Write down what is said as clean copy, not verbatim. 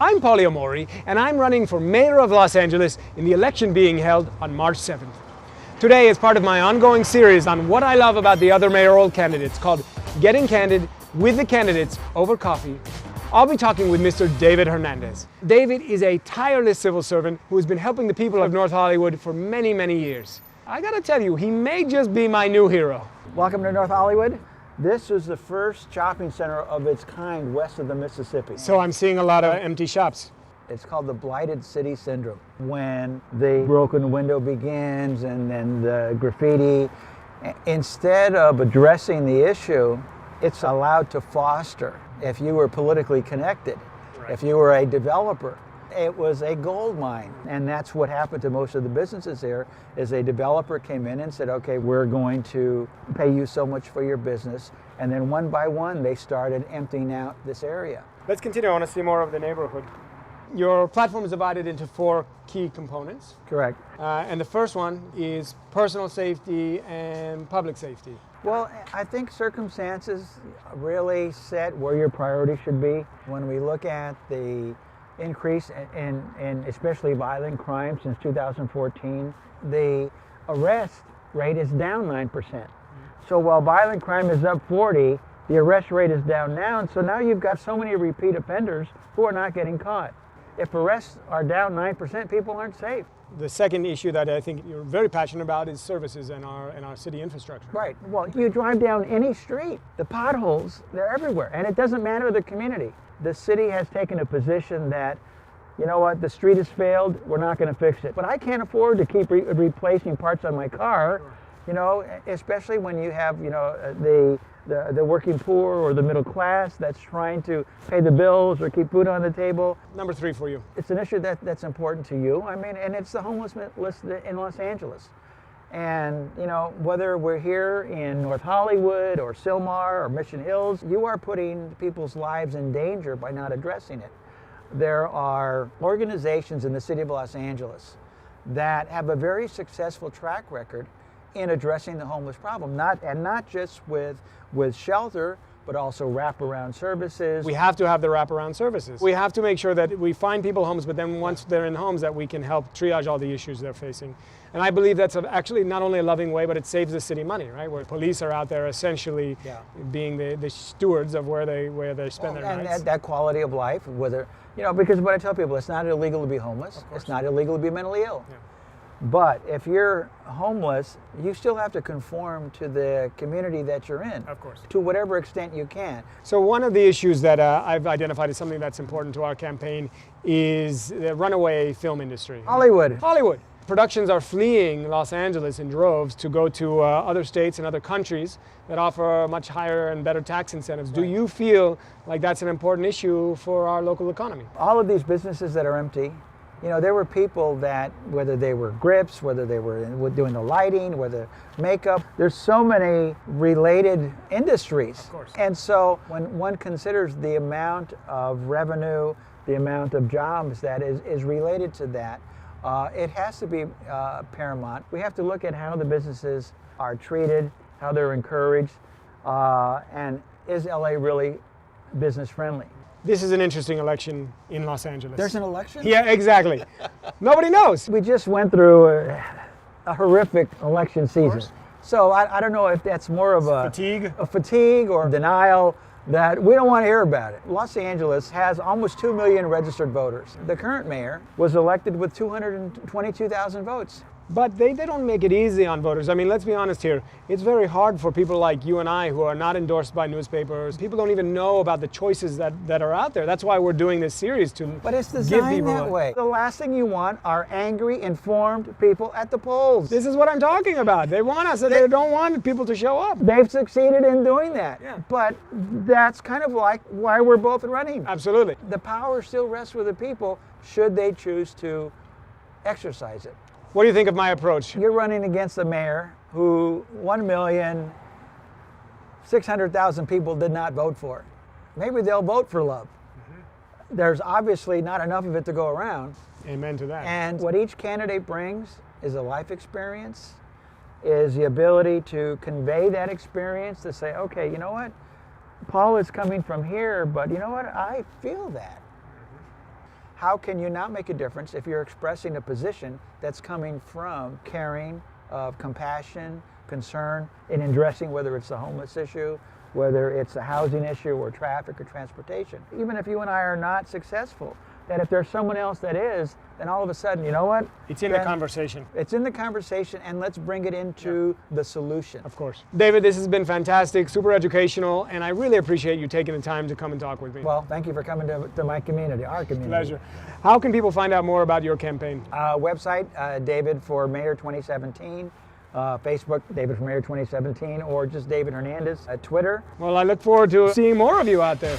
I'm Paulie Amori, and I'm running for mayor of Los Angeles in the election being held on March 7th. Today is part of my ongoing series on what I love about the other mayoral candidates called Getting Candid with the Candidates over Coffee. I'll be talking with Mr. David Hernandez. David is a tireless civil servant who has been helping the people of North Hollywood for many, many years. I gotta tell you, he may just be my new hero. Welcome to North Hollywood. This is the first shopping center of its kind west of the Mississippi. So I'm seeing a lot of empty shops. It's called the Blighted City Syndrome. When the broken window begins and then the graffiti, instead of addressing the issue, it's allowed to foster. If you were politically connected, if you were a developer, it was a gold mine. And that's what happened to most of the businesses there, is a developer came in and said, okay, we're going to pay you so much for your business. And then one by one, they started emptying out this area. Let's continue. I want to see more of the neighborhood. Your platform is divided into 4 key components. Correct. And the first one is personal safety and public safety. Well, I think circumstances really set where your priority should be. When we look at the increase in especially violent crime since 2014, the arrest rate is down 9%. So while violent crime is up 40, the arrest rate is down now, and so now you've got so many repeat offenders who are not getting caught. If arrests are down 9%, people aren't safe. The second issue that I think you're very passionate about is services and our city infrastructure. Right. Well, you drive down any street, the potholes, they're everywhere, and it doesn't matter the community. The city has taken a position that, you know what, the street has failed, we're not going to fix it. But I can't afford to keep replacing parts on my car, you know, especially when you have, you know, the working poor or the middle class that's trying to pay the bills or keep food on the table. Number 3 for you. It's an issue that's important to you. I mean, and it's the homelessness list in Los Angeles. And, you know, whether we're here in North Hollywood or Sylmar or Mission Hills, you are putting people's lives in danger by not addressing it. There are organizations in the city of Los Angeles that have a very successful track record in addressing the homeless problem, not just with shelter, but also wraparound services. We have to have the wraparound services. We have to make sure that we find people homeless, but then once they're in homes, that we can help triage all the issues they're facing. And I believe that's actually not only a loving way, but it saves the city money, right? Where police are out there essentially being the stewards of where they spend their nights. And that quality of life, whether, you know, because what I tell people, it's not illegal to be homeless. It's not illegal to be mentally ill. Yeah. But if you're homeless, you still have to conform to the community that you're in. Of course. To whatever extent you can. So one of the issues that I've identified as something that's important to our campaign is the runaway film industry. Hollywood. Productions are fleeing Los Angeles in droves to go to other states and other countries that offer much higher and better tax incentives. Right. Do you feel like that's an important issue for our local economy? All of these businesses that are empty, you know, there were people that, whether they were grips, whether they were doing the lighting, whether makeup, there's so many related industries. Of course. And so when one considers the amount of revenue, the amount of jobs that is related to that, it has to be paramount. We have to look at how the businesses are treated, how they're encouraged, and is LA really business friendly? This is an interesting election in Los Angeles. There's an election? Yeah, exactly. Nobody knows. We just went through a horrific election season. So I don't know if that's more of a fatigue or denial that we don't want to hear about it. Los Angeles has almost 2 million registered voters. The current mayor was elected with 222,000 votes. But they don't make it easy on voters. I mean, let's be honest here. It's very hard for people like you and I who are not endorsed by newspapers. People don't even know about the choices that are out there. That's why we're doing this series to But it's designed that way. The last thing you want are angry, informed people at the polls. This is what I'm talking about. They want us, they don't want people to show up. They've succeeded in doing that. Yeah. But that's kind of like why we're both running. Absolutely. The power still rests with the people should they choose to exercise it. What do you think of my approach? You're running against a mayor who 1,600,000 people did not vote for. Maybe they'll vote for love. Mm-hmm. There's obviously not enough of it to go around. Amen to that. And what each candidate brings is a life experience, is the ability to convey that experience, to say, okay, you know what? Paul is coming from here, but you know what? I feel that. how can you not make a difference if you're expressing a position that's coming from caring, of compassion, concern, in addressing whether it's the homeless issue, whether it's a housing issue or traffic or transportation. Even if you and I are not successful, that if there's someone else that is, then all of a sudden, you know what? It's in the conversation. It's in the conversation, and let's bring it into the solution. Of course. David, this has been fantastic, super educational, and I really appreciate you taking the time to come and talk with me. Well, thank you for coming to my community, our community. Pleasure. How can people find out more about your campaign? Website, David for Mayor 2017. Facebook, David for Mayor 2017, or just David Hernandez. Twitter. Well, I look forward to seeing more of you out there.